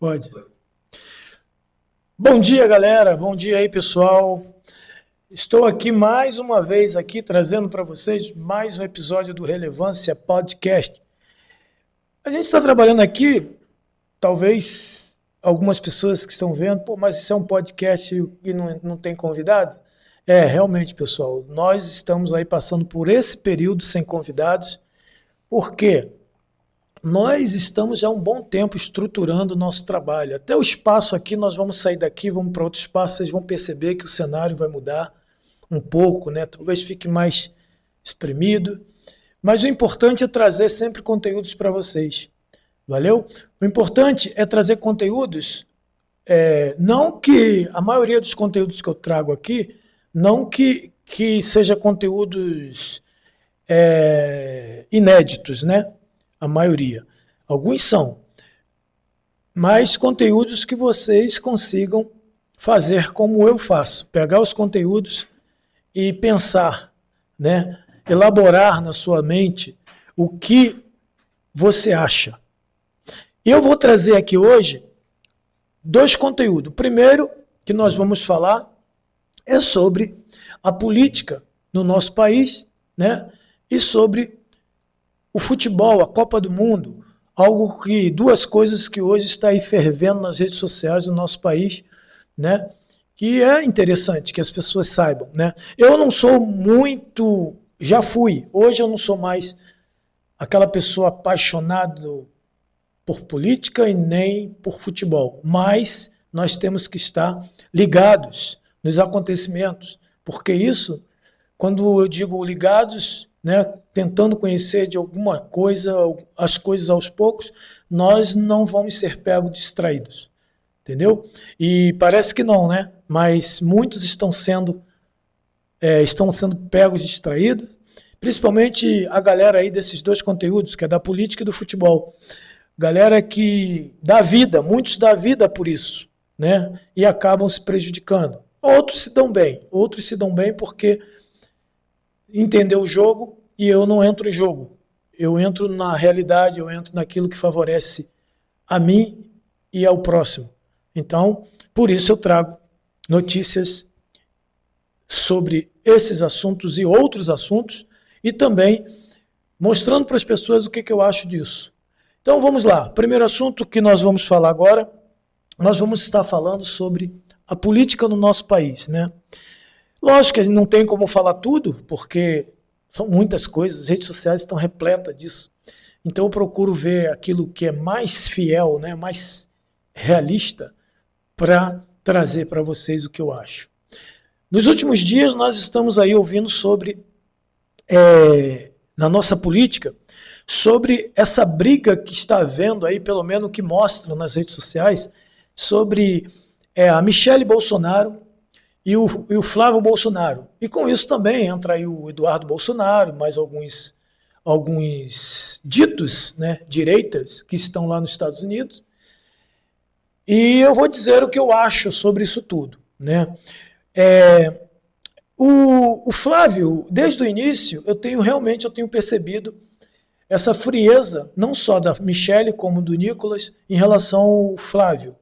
Pode. Bom dia, galera. Bom dia aí, pessoal. Estou aqui mais uma vez aqui trazendo para vocês mais um episódio do Relevância Podcast. A gente está trabalhando aqui, talvez algumas pessoas que estão vendo, pô, mas isso é um podcast e não tem convidados? Realmente, pessoal, nós estamos aí passando por esse período sem convidados, porque nós estamos já há um bom tempo estruturando o nosso trabalho. Até o espaço aqui, nós vamos sair daqui, vamos para outro espaço, vocês vão perceber que o cenário vai mudar um pouco, né? Talvez fique mais espremido. Mas o importante é trazer sempre conteúdos para vocês. Valeu? O importante é trazer conteúdos, não que a maioria dos conteúdos que eu trago aqui, não que seja conteúdos inéditos, né? A maioria. Alguns são, mas conteúdos que vocês consigam fazer como eu faço. Pegar os conteúdos e pensar, né? Elaborar na sua mente o que você acha. Eu vou trazer aqui hoje dois conteúdos. O primeiro que nós vamos falar é sobre a política no nosso país, né? E sobre o futebol, a Copa do Mundo, duas coisas que hoje está aí fervendo nas redes sociais do nosso país, né? Que é interessante que as pessoas saibam, né? Eu não sou muito, já fui, hoje eu não sou mais aquela pessoa apaixonada por política e nem por futebol, mas nós temos que estar ligados nos acontecimentos, porque isso, quando eu digo ligados, né, tentando conhecer de alguma coisa, as coisas aos poucos, nós não vamos ser pegos distraídos, entendeu? E parece que não, né? Mas muitos estão sendo pegos distraídos, principalmente a galera aí desses dois conteúdos, que é da política e do futebol. Galera que dá vida, muitos dão vida por isso, né? E acabam se prejudicando. Outros se dão bem porque entender o jogo e eu não entro em jogo. Eu entro na realidade, eu entro naquilo que favorece a mim e ao próximo. Então, por isso eu trago notícias sobre esses assuntos e outros assuntos e também mostrando para as pessoas o que eu acho disso. Então vamos lá. Primeiro assunto que nós vamos falar agora, nós vamos estar falando sobre a política no nosso país, né? Lógico que não tem como falar tudo, porque são muitas coisas, as redes sociais estão repletas disso. Então eu procuro ver aquilo que é mais fiel, né, mais realista, para trazer para vocês o que eu acho. Nos últimos dias nós estamos aí ouvindo sobre, na nossa política, sobre essa briga que está havendo aí, pelo menos que mostram nas redes sociais, sobre a Michele Bolsonaro e o Flávio Bolsonaro. E com isso também entra aí o Eduardo Bolsonaro, mais alguns ditos, né, direitas que estão lá nos Estados Unidos. E eu vou dizer o que eu acho sobre isso tudo, né? O Flávio, desde o início, eu tenho percebido essa frieza, não só da Michele como do Nicolas, em relação ao Flávio.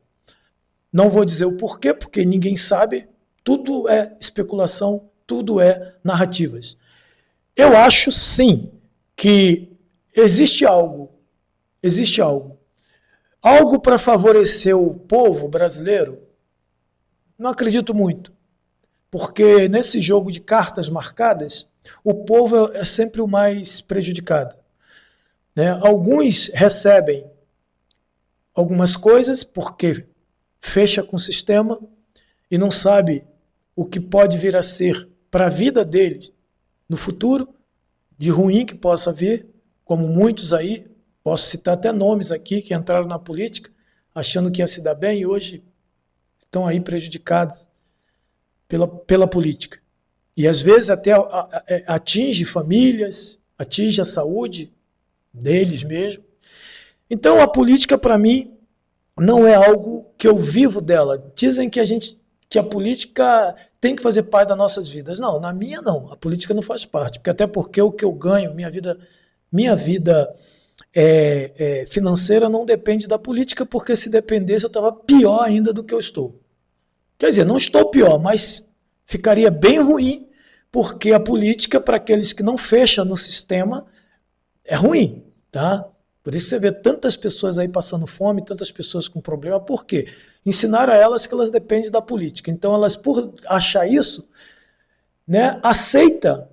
Não vou dizer o porquê, porque ninguém sabe, tudo é especulação, tudo é narrativas. Eu acho sim que existe algo para favorecer o povo brasileiro. Não acredito muito, porque nesse jogo de cartas marcadas, o povo é sempre o mais prejudicado, né? Alguns recebem algumas coisas porque fecha com o sistema e não sabe o que pode vir a ser para a vida deles no futuro, de ruim que possa vir, como muitos aí, posso citar até nomes aqui que entraram na política achando que ia se dar bem e hoje estão aí prejudicados pela política. E às vezes até atinge famílias, atinge a saúde deles mesmo. Então a política para mim não é algo que eu vivo dela. Dizem que a política tem que fazer parte das nossas vidas. Não, na minha não. A política não faz parte, porque até porque o que eu ganho, minha vida financeira não depende da política, porque se dependesse eu estava pior ainda do que eu estou. Quer dizer, não estou pior, mas ficaria bem ruim, porque a política, para aqueles que não fecham no sistema, é ruim, tá? Por isso você vê tantas pessoas aí passando fome, tantas pessoas com problema. Por quê? Ensinaram a elas que elas dependem da política. Então elas, por achar isso, né, aceita,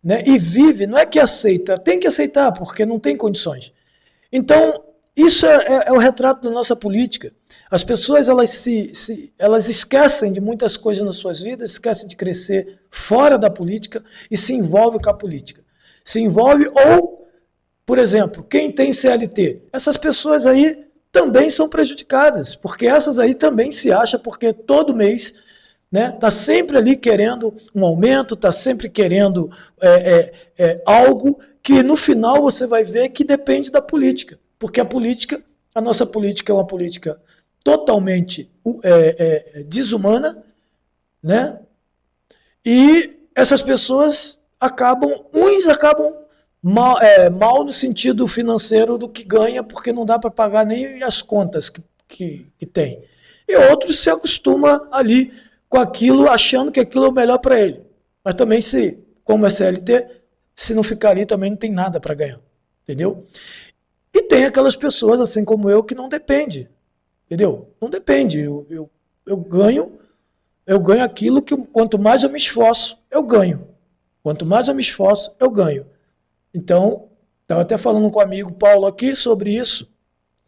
né, e vive. Não é que aceita, tem que aceitar, porque não tem condições. Então, isso é o retrato da nossa política. As pessoas elas esquecem de muitas coisas nas suas vidas, esquecem de crescer fora da política e se envolvem com a política. Se envolve ou, por exemplo, quem tem CLT, essas pessoas aí também são prejudicadas, porque essas aí também se acham, porque todo mês está sempre ali querendo um aumento, está sempre querendo algo que no final você vai ver que depende da política, porque a nossa política é uma política totalmente desumana, né? E essas pessoas uns acabam mal no sentido financeiro do que ganha, porque não dá para pagar nem as contas que tem. E outros se acostumam ali com aquilo, achando que aquilo é o melhor para ele. Mas também, como é CLT, se não ficar ali, também não tem nada para ganhar. Entendeu? E tem aquelas pessoas, assim como eu, que não depende. Entendeu? Não depende. Eu ganho aquilo que, quanto mais eu me esforço, eu ganho. Quanto mais eu me esforço, eu ganho. Então, estava até falando com o amigo Paulo aqui sobre isso,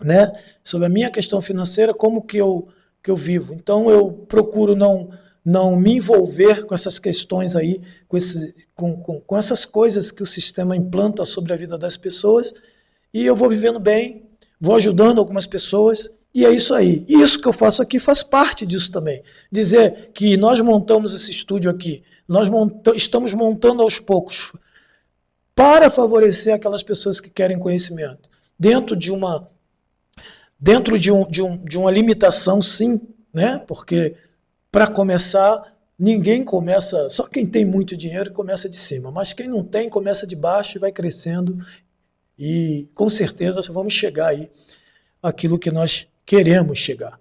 né? Sobre a minha questão financeira, como que eu vivo. Então, eu procuro não me envolver com essas questões aí, com essas coisas que o sistema implanta sobre a vida das pessoas, e eu vou vivendo bem, vou ajudando algumas pessoas, e é isso aí. E isso que eu faço aqui faz parte disso também. Dizer que nós montamos esse estúdio aqui, estamos montando aos poucos, para favorecer aquelas pessoas que querem conhecimento. Dentro de uma limitação, sim, né? Porque, para começar, ninguém começa, só quem tem muito dinheiro começa de cima, mas quem não tem começa de baixo e vai crescendo, e com certeza vamos chegar aí àquilo que nós queremos chegar.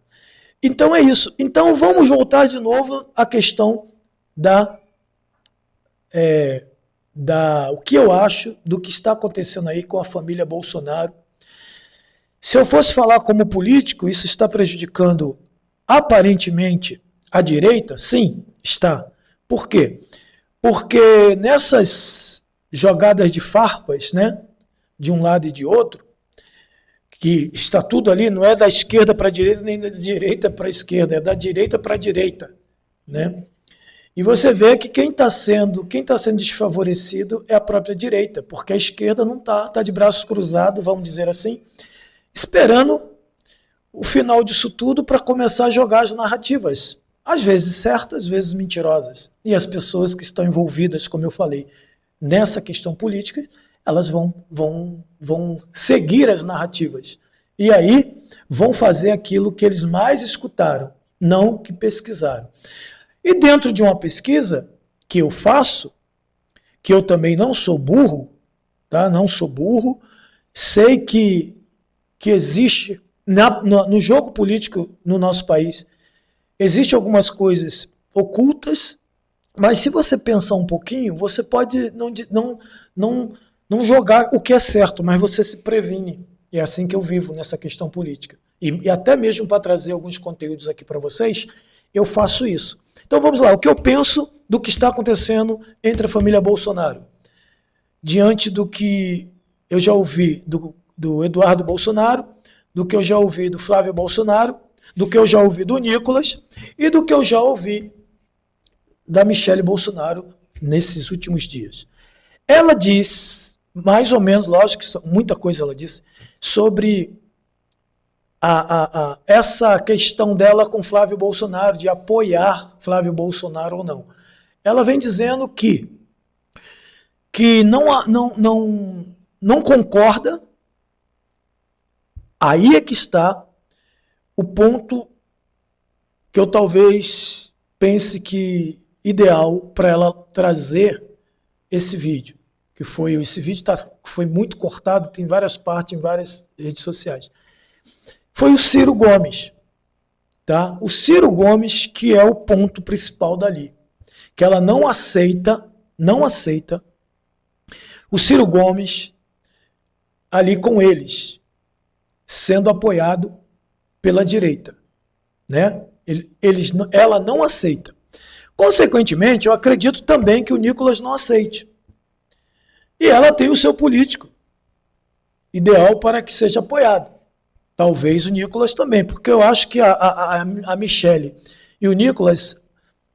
Então é isso. Então vamos voltar de novo à questão o que eu acho do que está acontecendo aí com a família Bolsonaro. Se eu fosse falar como político, isso está prejudicando aparentemente a direita? Sim, está. Por quê? Porque nessas jogadas de farpas, né, de um lado e de outro, que está tudo ali, não é da esquerda para a direita, nem da direita para a esquerda, é da direita para a direita, né? E você vê que quem está sendo desfavorecido é a própria direita, porque a esquerda não está de braços cruzados, vamos dizer assim, esperando o final disso tudo para começar a jogar as narrativas, às vezes certas, às vezes mentirosas. E as pessoas que estão envolvidas, como eu falei, nessa questão política, elas vão seguir as narrativas. E aí vão fazer aquilo que eles mais escutaram, não que pesquisaram. E dentro de uma pesquisa que eu faço, que eu também não sou burro, tá? Não sou burro, sei que existe, no jogo político no nosso país, existem algumas coisas ocultas, mas se você pensar um pouquinho, você pode não jogar o que é certo, mas você se previne. E é assim que eu vivo nessa questão política. E até mesmo para trazer alguns conteúdos aqui para vocês, eu faço isso. Então vamos lá, o que eu penso do que está acontecendo entre a família Bolsonaro? Diante do que eu já ouvi do Eduardo Bolsonaro, do que eu já ouvi do Flávio Bolsonaro, do que eu já ouvi do Nicolas e do que eu já ouvi da Michele Bolsonaro nesses últimos dias. Ela diz, mais ou menos, lógico que muita coisa ela disse, sobre essa questão dela com Flávio Bolsonaro, de apoiar Flávio Bolsonaro ou não. Ela vem dizendo que não concorda. Aí é que está o ponto que eu talvez pense que ideal para ela trazer esse vídeo, que esse vídeo foi muito cortado, tem várias partes em várias redes sociais. Foi o Ciro Gomes. Tá? O Ciro Gomes, que é o ponto principal dali. Que ela não aceita o Ciro Gomes ali com eles, sendo apoiado pela direita. Né? Ela não aceita. Consequentemente, eu acredito também que o Nicolas não aceite. E ela tem o seu político ideal para que seja apoiado. Talvez o Nicolas também, porque eu acho que a Michelle e o Nicolas,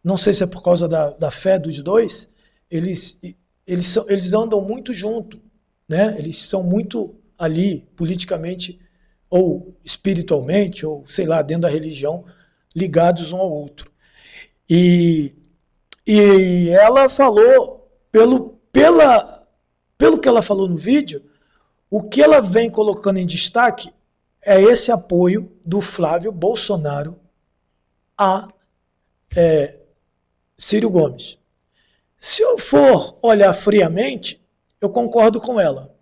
não sei se é por causa da fé dos dois, eles andam muito junto, né? Eles são muito ali, politicamente, ou espiritualmente, ou sei lá, dentro da religião, ligados um ao outro. E ela falou, pelo que ela falou no vídeo, o que ela vem colocando em destaque é esse apoio do Flávio Bolsonaro a Ciro Gomes. Se eu for olhar friamente, eu concordo com ela.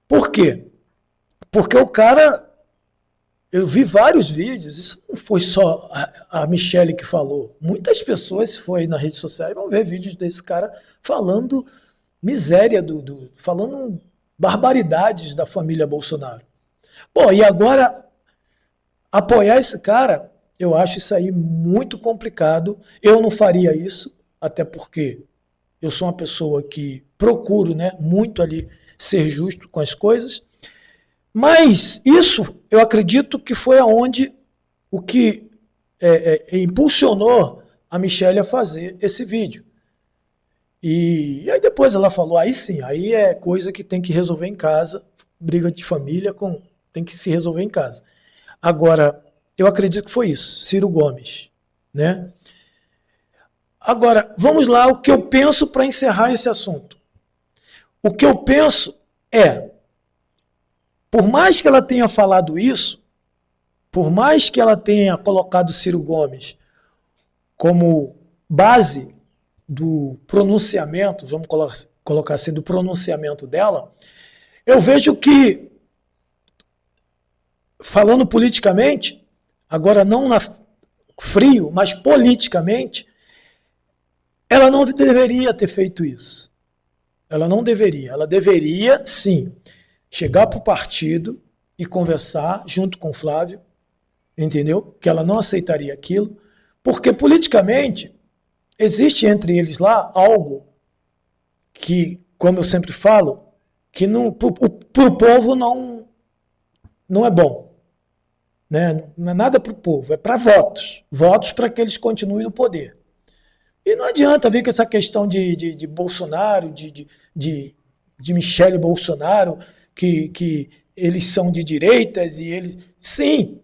Por quê? Porque o cara, eu vi vários vídeos, isso não foi só a Michelle que falou. Muitas pessoas, se for aí na rede social, vão ver vídeos desse cara falando miséria, falando barbaridades da família Bolsonaro. Bom, e agora, apoiar esse cara, eu acho isso aí muito complicado. Eu não faria isso, até porque eu sou uma pessoa que procuro, né, muito ali ser justo com as coisas. Mas isso, eu acredito que foi o que impulsionou a Michelle a fazer esse vídeo. E aí depois ela falou, aí sim, aí é coisa que tem que resolver em casa, briga de família tem que se resolver em casa. Agora, eu acredito que foi isso, Ciro Gomes, né? Agora, vamos lá, o que eu penso para encerrar esse assunto. O que eu penso é, por mais que ela tenha falado isso, por mais que ela tenha colocado Ciro Gomes como base do pronunciamento, vamos colocar assim, do pronunciamento dela, eu vejo que, falando politicamente, agora não frio, mas politicamente, ela não deveria ter feito isso. Ela não deveria. Ela deveria, sim, chegar para o partido e conversar junto com o Flávio, entendeu? Que ela não aceitaria aquilo, porque politicamente existe entre eles lá algo que, como eu sempre falo, que para o povo não é bom. Né? Não é nada para o povo, é para votos. Votos para que eles continuem no poder. E não adianta vir com essa questão de Bolsonaro, de Michele Bolsonaro, que eles são de direita e eles. Sim,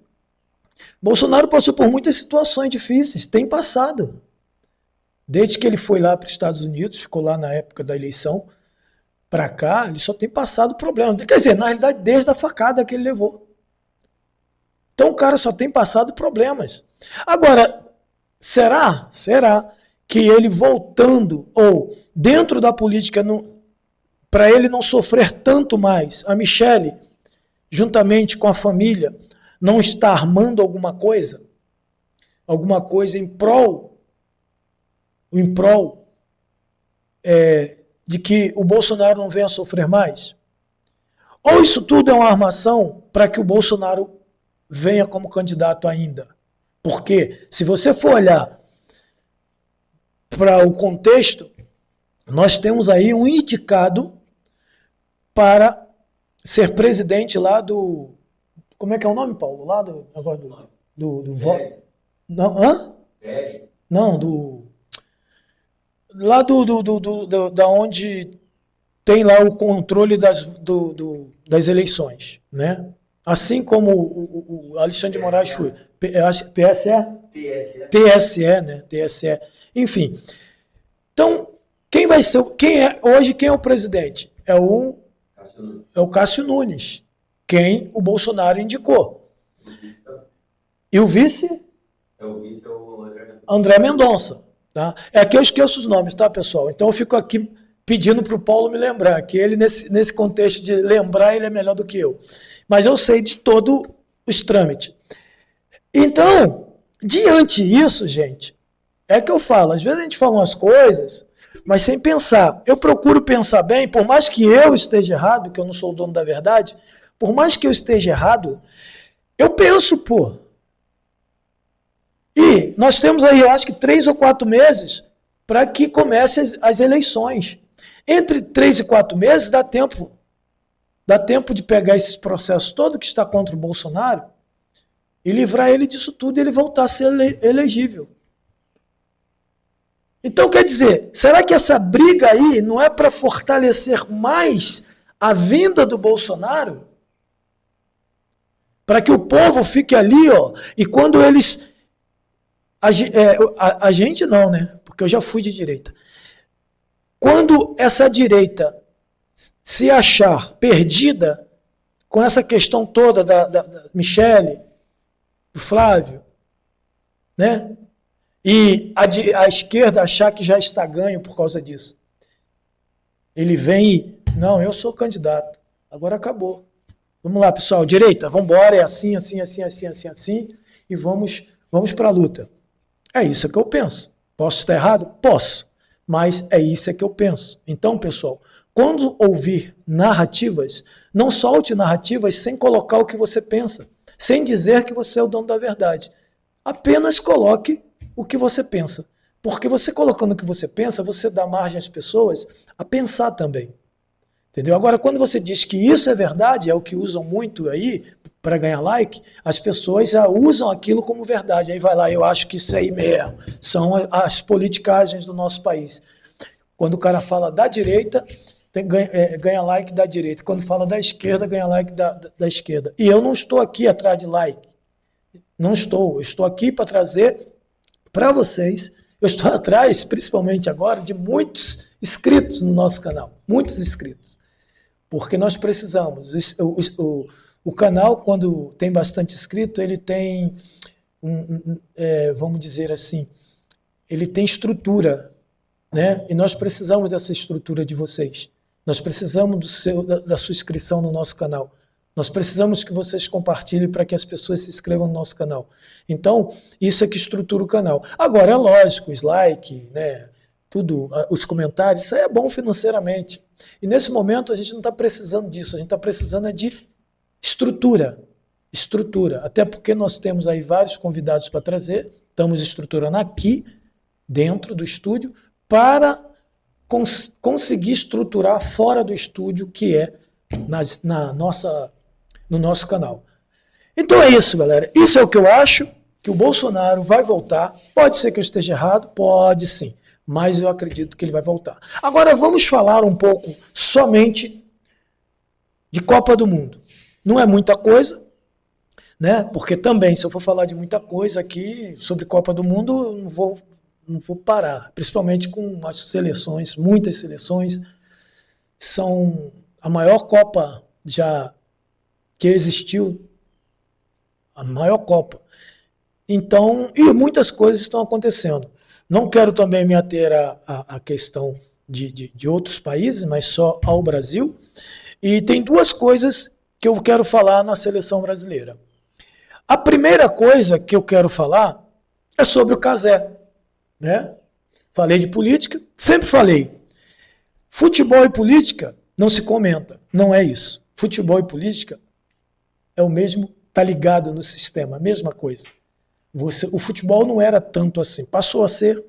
Bolsonaro passou por muitas situações difíceis, tem passado. Desde que ele foi lá para os Estados Unidos, ficou lá na época da eleição, para cá, ele só tem passado problema. Quer dizer, na realidade, desde a facada que ele levou. Então o cara só tem passado problemas. Agora, será que ele voltando, ou dentro da política, para ele não sofrer tanto mais, a Michelle, juntamente com a família, não está armando alguma coisa em prol de que o Bolsonaro não venha a sofrer mais? Ou isso tudo é uma armação para que o Bolsonaro venha como candidato ainda? Porque, se você for olhar para o contexto, nós temos aí um indicado para ser presidente lá do... Como é que é o nome, Paulo? Lá do voto? Não, hã? Não, lá da onde tem lá o controle das eleições, né? Assim como o Alexandre de Moraes foi. PSE? TSE, né? TSE. Enfim. Então, quem é o presidente? É o Cássio Nunes, quem o Bolsonaro indicou. E o vice? O André Mendonça. Tá? É que eu esqueço os nomes, tá, pessoal? Então eu fico aqui pedindo para o Paulo me lembrar, que ele, nesse contexto de lembrar, ele é melhor do que eu. Mas eu sei de todos os trâmites. Então, diante disso, gente, é que eu falo, às vezes a gente fala umas coisas, mas sem pensar. Eu procuro pensar bem, por mais que eu esteja errado, que eu não sou o dono da verdade, por mais que eu esteja errado, eu penso, pô. E nós temos aí, eu acho que 3 ou 4 meses para que comecem as eleições. Entre 3 e 4 meses dá tempo de pegar esses processos todo que está contra o Bolsonaro e livrar ele disso tudo e ele voltar a ser elegível. Então, quer dizer, será que essa briga aí não é para fortalecer mais a vinda do Bolsonaro? Para que o povo fique ali, ó, e quando eles... A gente não, né? Porque eu já fui de direita. Quando essa direita se achar perdida com essa questão toda da Michele, do Flávio, né? E a esquerda achar que já está ganho por causa disso. Ele vem e, não, eu sou candidato. Agora acabou. Vamos lá, pessoal, direita, vamos embora, é assim, e vamos para a luta. É isso que eu penso. Posso estar errado? Posso. Mas é isso que eu penso. Então, pessoal, quando ouvir narrativas, não solte narrativas sem colocar o que você pensa, sem dizer que você é o dono da verdade. Apenas coloque o que você pensa. Porque você colocando o que você pensa, você dá margem às pessoas a pensar também. Entendeu? Agora, quando você diz que isso é verdade, é o que usam muito aí para ganhar like, as pessoas já usam aquilo como verdade. Aí vai lá, eu acho que isso aí mesmo. São as politicagens do nosso país. Quando o cara fala da direita, ganha like da direita. Quando fala da esquerda, ganha like da esquerda. E eu não estou aqui atrás de like. Não estou. Eu estou aqui para trazer para vocês. Eu estou atrás, principalmente agora, de muitos inscritos no nosso canal. Muitos inscritos. Porque nós precisamos. O canal, quando tem bastante inscrito, ele tem, vamos dizer assim, ele tem estrutura, né? E nós precisamos dessa estrutura de vocês. Nós precisamos da sua inscrição no nosso canal. Nós precisamos que vocês compartilhem para que as pessoas se inscrevam no nosso canal. Então, isso é que estrutura o canal. Agora, é lógico, os likes, né? Tudo, os comentários, isso aí é bom financeiramente. E nesse momento a gente não está precisando disso, a gente está precisando de estrutura. Estrutura. Até porque nós temos aí vários convidados para trazer, estamos estruturando aqui, dentro do estúdio, para conseguir estruturar fora do estúdio, que é no nosso canal. Então é isso, galera. Isso é o que eu acho, que o Bolsonaro vai voltar. Pode ser que eu esteja errado? Pode sim. Mas eu acredito que ele vai voltar. Agora vamos falar um pouco somente de Copa do Mundo. Não é muita coisa, né? Porque também, se eu for falar de muita coisa aqui sobre Copa do Mundo, eu não vou parar. Principalmente com as seleções, muitas seleções. São a maior Copa já que existiu, a maior Copa. Então, e muitas coisas estão acontecendo. Não quero também me ater à questão de outros países, mas só ao Brasil. E tem duas coisas que eu quero falar na seleção brasileira. A primeira coisa que eu quero falar é sobre o Cazé. Né? Falei de política, sempre falei. Futebol e política não se comenta, não é isso. Futebol e política é o mesmo, tá ligado no sistema, a mesma coisa. O futebol não era tanto assim, passou a ser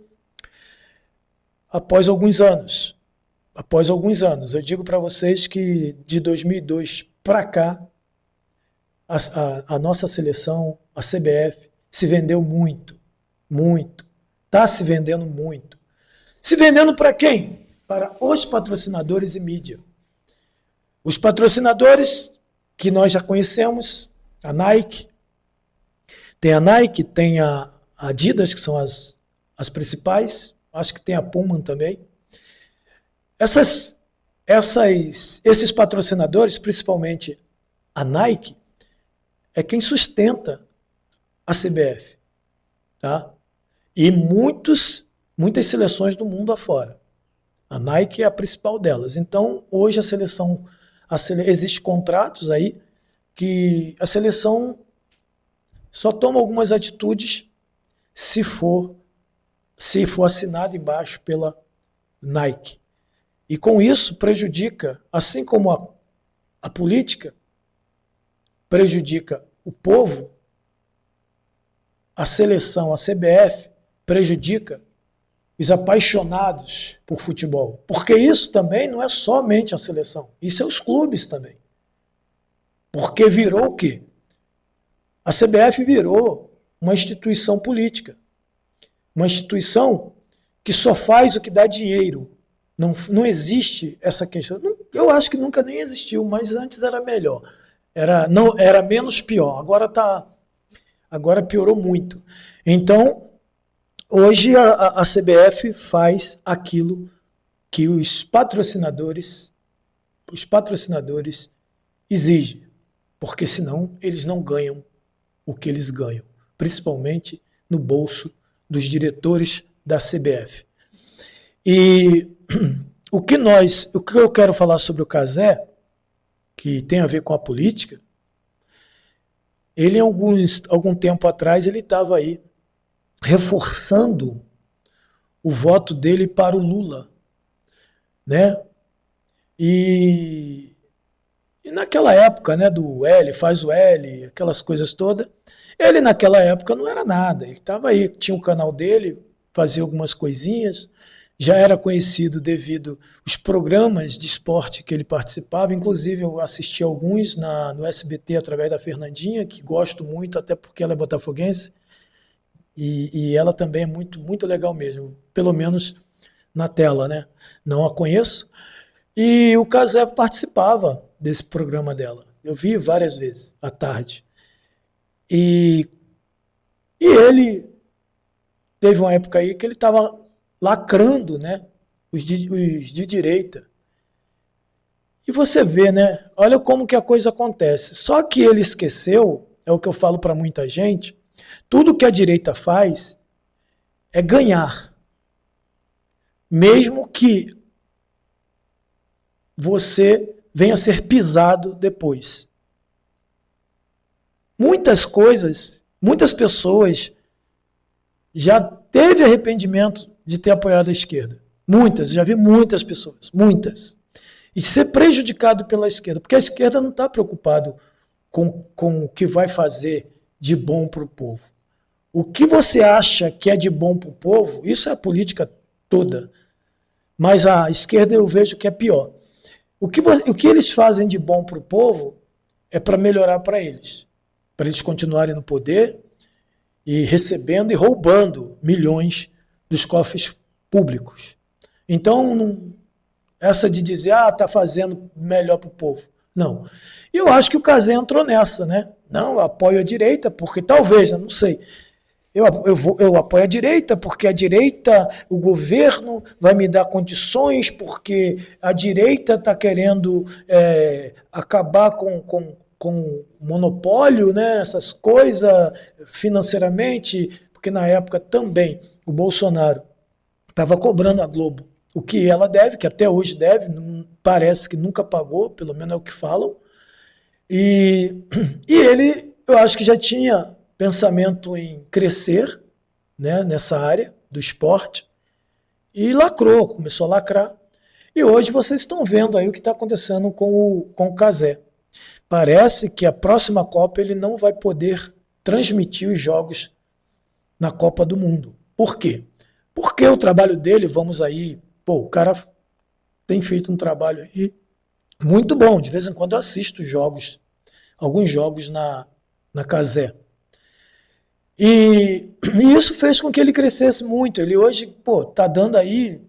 após alguns anos. Após alguns anos. Eu digo para vocês que de 2002 para cá, a nossa seleção, a CBF, se vendeu muito, muito. Está se vendendo muito. Se vendendo para quem? Para os patrocinadores e mídia. Os patrocinadores que nós já conhecemos, a Nike, tem a Nike, tem a Adidas, que são as principais, acho que tem a Puma também. Esses patrocinadores, principalmente a Nike, é quem sustenta a CBF. Tá? E muitas seleções do mundo afora. A Nike é a principal delas. Então, hoje existem contratos aí que a seleção só toma algumas atitudes se for assinado embaixo pela Nike. E com isso prejudica, assim como a política prejudica o povo, a seleção, a CBF, prejudica os apaixonados por futebol. Porque isso também não é somente a seleção, isso é os clubes também. Porque virou o quê? A CBF virou uma instituição política. Uma instituição que só faz o que dá dinheiro. Não existe essa questão. Eu acho que nunca nem existiu, mas antes era melhor. Era menos pior. Agora piorou muito. Então, hoje a CBF faz aquilo que os patrocinadores exigem, porque senão eles não ganham o que eles ganham, principalmente no bolso dos diretores da CBF. E o que eu quero falar sobre o Cazé, que tem a ver com a política, ele algum tempo atrás ele estava aí reforçando o voto dele para o Lula, né? E naquela época, né, do L, faz o L, aquelas coisas todas, ele naquela época não era nada, ele estava aí, tinha um canal dele, fazia algumas coisinhas, já era conhecido devido aos programas de esporte que ele participava, inclusive eu assisti alguns no SBT através da Fernandinha, que gosto muito, até porque ela é botafoguense, e ela também é muito, muito legal mesmo, pelo menos na tela, né? Não a conheço. E o Cazé participava desse programa dela. Eu vi várias vezes, à tarde. E ele teve uma época aí que ele estava lacrando, né? Os de direita. E você vê, né? Olha como que a coisa acontece. Só que ele esqueceu, é o que eu falo para muita gente, tudo que a direita faz é ganhar. Mesmo que você venha a ser pisado depois. Muitas pessoas já teve arrependimento de ter apoiado a esquerda. Muitas, já vi muitas pessoas, muitas. E ser prejudicado pela esquerda, porque a esquerda não está preocupado com o que vai fazer de bom para o povo. O que você acha que é de bom para o povo, isso é a política toda. Mas a esquerda eu vejo que é pior. O que eles fazem de bom para o povo é para melhorar para eles continuarem no poder e recebendo e roubando milhões dos cofres públicos. Então, essa de dizer, está fazendo melhor para o povo. Não. E eu acho que o Cazé entrou nessa, né? Não, eu apoio a direita, porque talvez, eu não sei. Eu apoio a direita, porque a direita, o governo vai me dar condições, porque a direita está querendo acabar com o monopólio, né, essas coisas, financeiramente, porque na época também o Bolsonaro estava cobrando a Globo o que ela deve, que até hoje deve, não, parece que nunca pagou, pelo menos é o que falam. E ele, eu acho que já tinha pensamento em crescer, né, nessa área do esporte, e lacrou, começou a lacrar. E hoje vocês estão vendo aí o que está acontecendo com o Cazé. Parece que a próxima Copa ele não vai poder transmitir os jogos na Copa do Mundo. Por quê? Porque o trabalho dele, vamos aí, o cara tem feito um trabalho aí muito bom. De vez em quando eu assisto alguns jogos na Cazé. E isso fez com que ele crescesse muito. Ele hoje está dando aí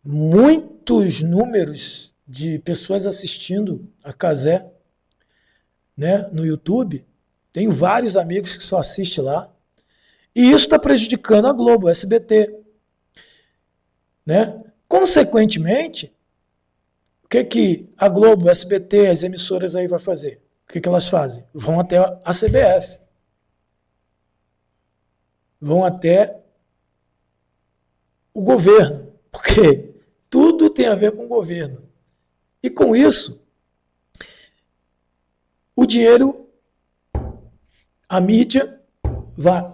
muitos números de pessoas assistindo a Cazé, né, no YouTube. Tenho vários amigos que só assistem lá. E isso está prejudicando a Globo, o SBT. Né? Consequentemente, o que a Globo, o SBT, as emissoras aí vai fazer? O que elas fazem? Vão até a CBF. Vão até o governo, porque tudo tem a ver com o governo. E com isso, o dinheiro, a mídia,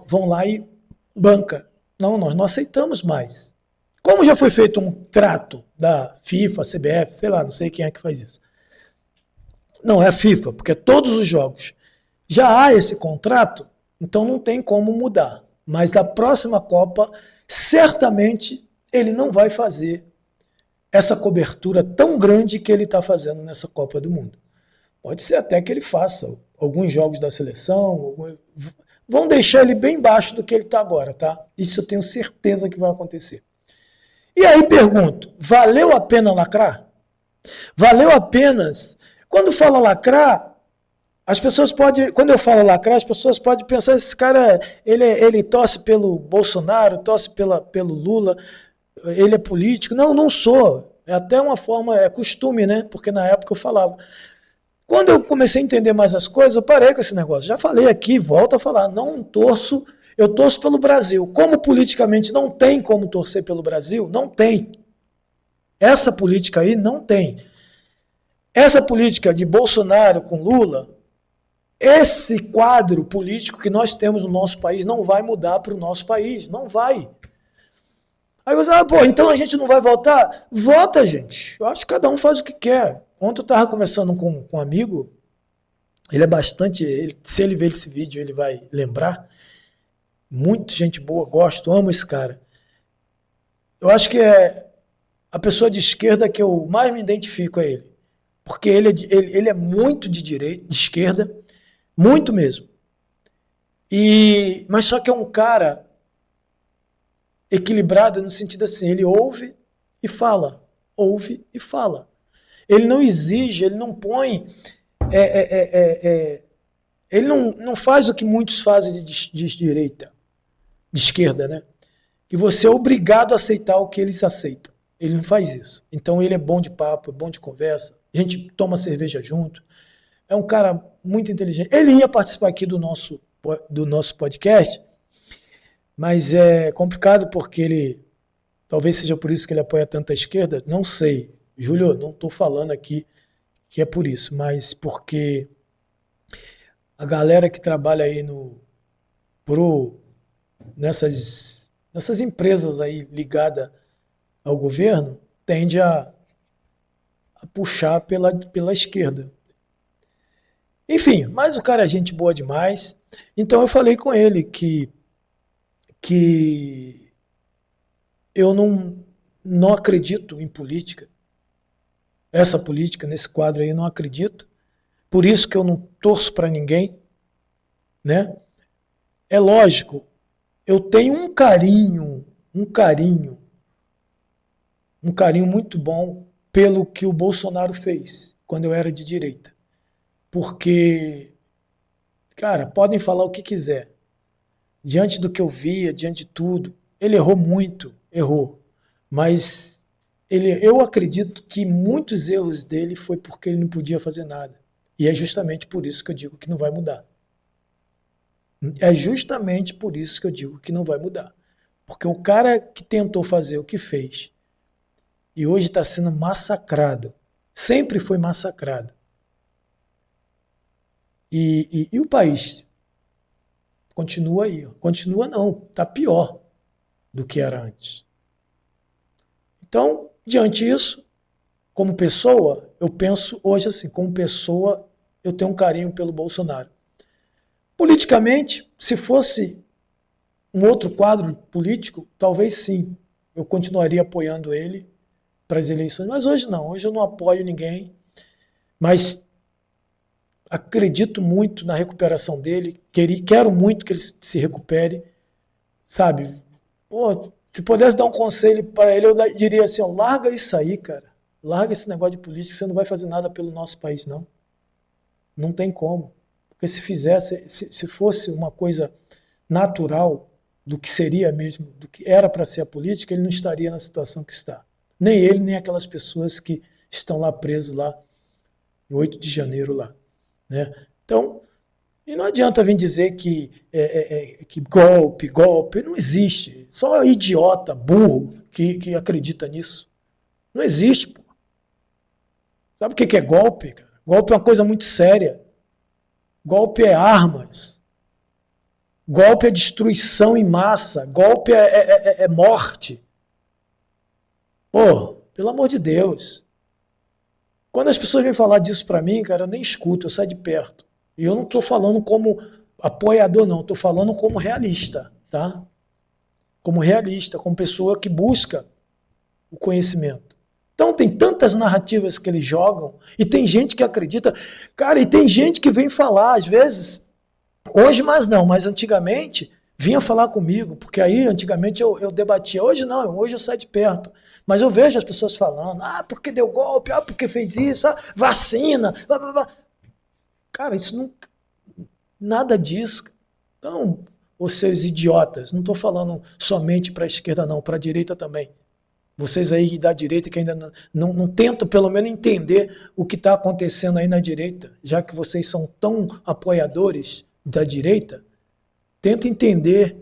vão lá e banca. Não, nós não aceitamos mais. Como já foi feito um trato da FIFA, CBF, sei lá, não sei quem é que faz isso. Não, é a FIFA, porque todos os jogos já há esse contrato, então não tem como mudar. Mas da próxima Copa, certamente ele não vai fazer essa cobertura tão grande que ele está fazendo nessa Copa do Mundo. Pode ser até que ele faça alguns jogos da seleção, vão deixar ele bem baixo do que ele está agora, tá? Isso eu tenho certeza que vai acontecer. E aí pergunto, valeu a pena lacrar? Valeu a pena? Quando fala lacrar, as pessoas podem, quando eu falo lacrar, as pessoas podem pensar, esse cara, ele torce pelo Bolsonaro, torce pelo Lula, ele é político. Não, não sou. É até uma forma, é costume, né? Porque na época eu falava. Quando eu comecei a entender mais as coisas, eu parei com esse negócio. Já falei aqui, volto a falar, não torço, eu torço pelo Brasil. Como politicamente não tem como torcer pelo Brasil, não tem. Essa política aí não tem. Essa política de Bolsonaro com Lula, esse quadro político que nós temos no nosso país não vai mudar para o nosso país, não vai. Aí você fala, então a gente não vai votar? Vota, gente. Eu acho que cada um faz o que quer. Ontem eu estava conversando com um amigo, ele é bastante, se ele ver esse vídeo ele vai lembrar, muito gente boa, gosto, amo esse cara. Eu acho que é a pessoa de esquerda que eu mais me identifico a ele, porque ele é muito de direita, de esquerda, muito mesmo. Mas só que é um cara equilibrado no sentido assim, ele ouve e fala, ouve e fala. Ele não exige, ele não põe, ele não faz o que muitos fazem de direita, de esquerda, né? Que você é obrigado a aceitar o que eles aceitam. Ele não faz isso. Então ele é bom de papo, é bom de conversa, a gente toma cerveja junto, é um cara muito inteligente. Ele ia participar aqui do nosso podcast, mas é complicado porque ele, talvez seja por isso que ele apoia tanto a esquerda, não sei. Júlio, não estou falando aqui que é por isso, mas porque a galera que trabalha aí nessas empresas aí ligadas ao governo tende a puxar pela esquerda. Enfim, mas o cara é gente boa demais. Então eu falei com ele que eu não acredito em política. Essa política, nesse quadro aí, eu não acredito. Por isso que eu não torço para ninguém, né? É lógico, eu tenho um carinho muito bom pelo que o Bolsonaro fez quando eu era de direita. Porque, cara, podem falar o que quiser. Diante do que eu via, diante de tudo, ele errou muito, errou. Mas eu acredito que muitos erros dele foi porque ele não podia fazer nada. E é justamente por isso que eu digo que não vai mudar. É justamente por isso que eu digo que não vai mudar. Porque o cara que tentou fazer o que fez e hoje está sendo massacrado, sempre foi massacrado. E o país continua aí. Continua não, está pior do que era antes. Então, diante disso, como pessoa, eu penso hoje assim, como pessoa, eu tenho um carinho pelo Bolsonaro. Politicamente, se fosse um outro quadro político, talvez sim, eu continuaria apoiando ele para as eleições, mas hoje não, hoje eu não apoio ninguém, mas acredito muito na recuperação dele, quero muito que ele se recupere, sabe? Pô, se pudesse dar um conselho para ele, eu diria assim, ó, larga isso aí, cara, larga esse negócio de política, você não vai fazer nada pelo nosso país, não. Não tem como. Porque se fosse uma coisa natural do que seria mesmo, do que era para ser a política, ele não estaria na situação que está. Nem ele, nem aquelas pessoas que estão lá presos lá, no 8 de janeiro lá. Né? Então, e não adianta vir dizer que golpe, não existe. Só idiota, burro, que acredita nisso. Não existe, pô. Sabe o que é golpe, cara? Golpe é uma coisa muito séria. Golpe é armas. Golpe é destruição em massa. Golpe é morte. Pô, pelo amor de Deus. Quando as pessoas vêm falar disso pra mim, cara, eu nem escuto, eu saio de perto. E eu não tô falando como apoiador, não. Estou falando como realista, tá? Como realista, como pessoa que busca o conhecimento. Então tem tantas narrativas que eles jogam, e tem gente que acredita, cara, e tem gente que vem falar, às vezes, hoje mais não, mas antigamente, vinha falar comigo, porque aí antigamente eu debatia, hoje não, hoje eu saio de perto, mas eu vejo as pessoas falando, porque deu golpe, porque fez isso, vacina, blá, blá, blá. Cara, isso não, nada disso. Então, os seus idiotas, não estou falando somente para a esquerda não, para a direita também. Vocês aí da direita que ainda não tentam pelo menos entender o que está acontecendo aí na direita, já que vocês são tão apoiadores da direita, tenta entender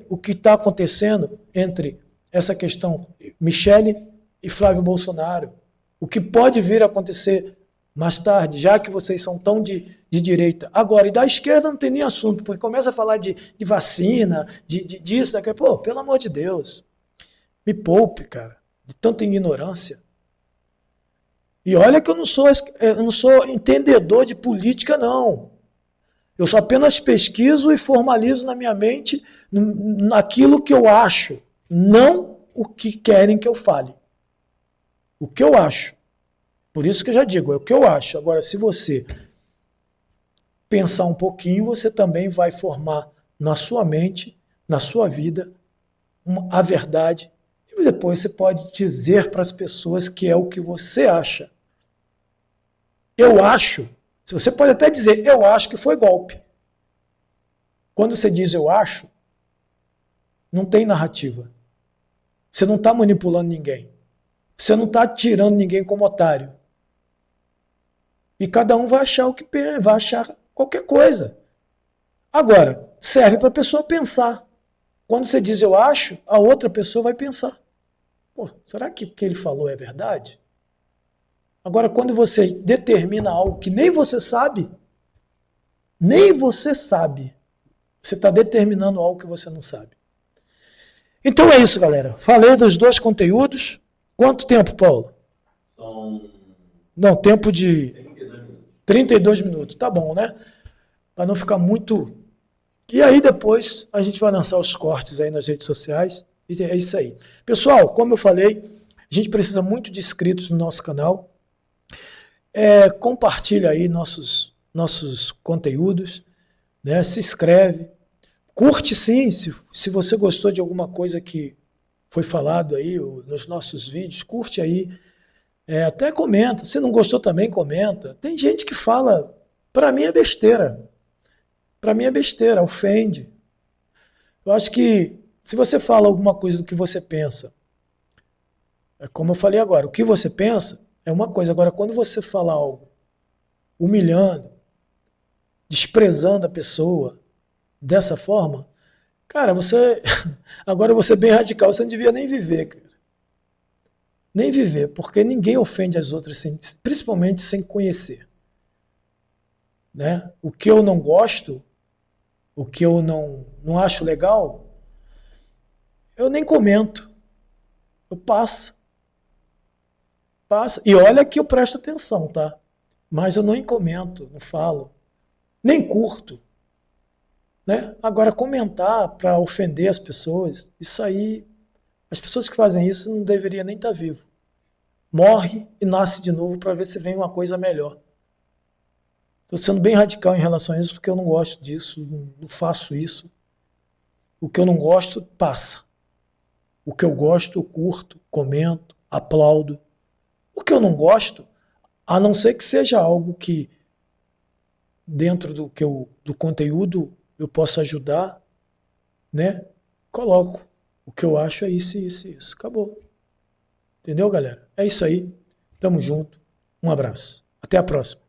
o que está acontecendo entre essa questão Michele e Flávio Bolsonaro. O que pode vir a acontecer mais tarde, já que vocês são tão de direita. Agora, e da esquerda não tem nem assunto, porque começa a falar de vacina, disso, daquilo. Pô, pelo amor de Deus, me poupe, cara, de tanta ignorância. E olha que eu não sou entendedor de política, não. Eu só apenas pesquiso e formalizo na minha mente naquilo que eu acho, não o que querem que eu fale. O que eu acho. Por isso que eu já digo, é o que eu acho. Agora, se você pensar um pouquinho, você também vai formar na sua mente, na sua vida, a verdade. E depois você pode dizer para as pessoas que é o que você acha. Eu acho. Você pode até dizer, eu acho que foi golpe. Quando você diz eu acho, não tem narrativa. Você não está manipulando ninguém. Você não está tirando ninguém como otário. E cada um vai achar vai achar qualquer coisa. Agora, serve para a pessoa pensar. Quando você diz eu acho, a outra pessoa vai pensar. Pô, será que o que ele falou é verdade? Agora, quando você determina algo que nem você sabe, você está determinando algo que você não sabe. Então é isso, galera. Falei dos dois conteúdos. Quanto tempo, Paulo? Não, tempo de 32 minutos. Tá bom, né? Para não ficar muito... E aí depois a gente vai lançar os cortes aí nas redes sociais. E é isso aí. Pessoal, como eu falei, a gente precisa muito de inscritos no nosso canal. Compartilha aí nossos conteúdos, né? Se inscreve. Curte sim, se você gostou de alguma coisa que foi falado aí nos nossos vídeos, curte aí. Até comenta. Se não gostou também, comenta. Tem gente que fala, para mim é besteira. Para mim é besteira, ofende. Eu acho que se você fala alguma coisa do que você pensa, como eu falei agora, o que você pensa é uma coisa. Agora, quando você fala algo humilhando, desprezando a pessoa dessa forma, cara, agora eu vou ser bem radical, você não devia nem viver, cara. Nem viver, porque ninguém ofende as outras, principalmente sem conhecer. Né? O que eu não gosto, o que eu não acho legal, eu nem comento. Eu passo. E olha que eu presto atenção, tá? Mas eu não comento, não falo. Nem curto. Né? Agora, comentar para ofender as pessoas, isso aí, as pessoas que fazem isso não deveriam nem estar vivo. Morre e nasce de novo para ver se vem uma coisa melhor. Estou sendo bem radical em relação a isso, porque eu não gosto disso, não faço isso. O que eu não gosto, passa. O que eu gosto, eu curto, comento, aplaudo. O que eu não gosto, a não ser que seja algo que, dentro do conteúdo, eu possa ajudar, né? Coloco. O que eu acho é isso, isso, isso. Acabou. Entendeu, galera? É isso aí. Tamo junto. Um abraço. Até a próxima.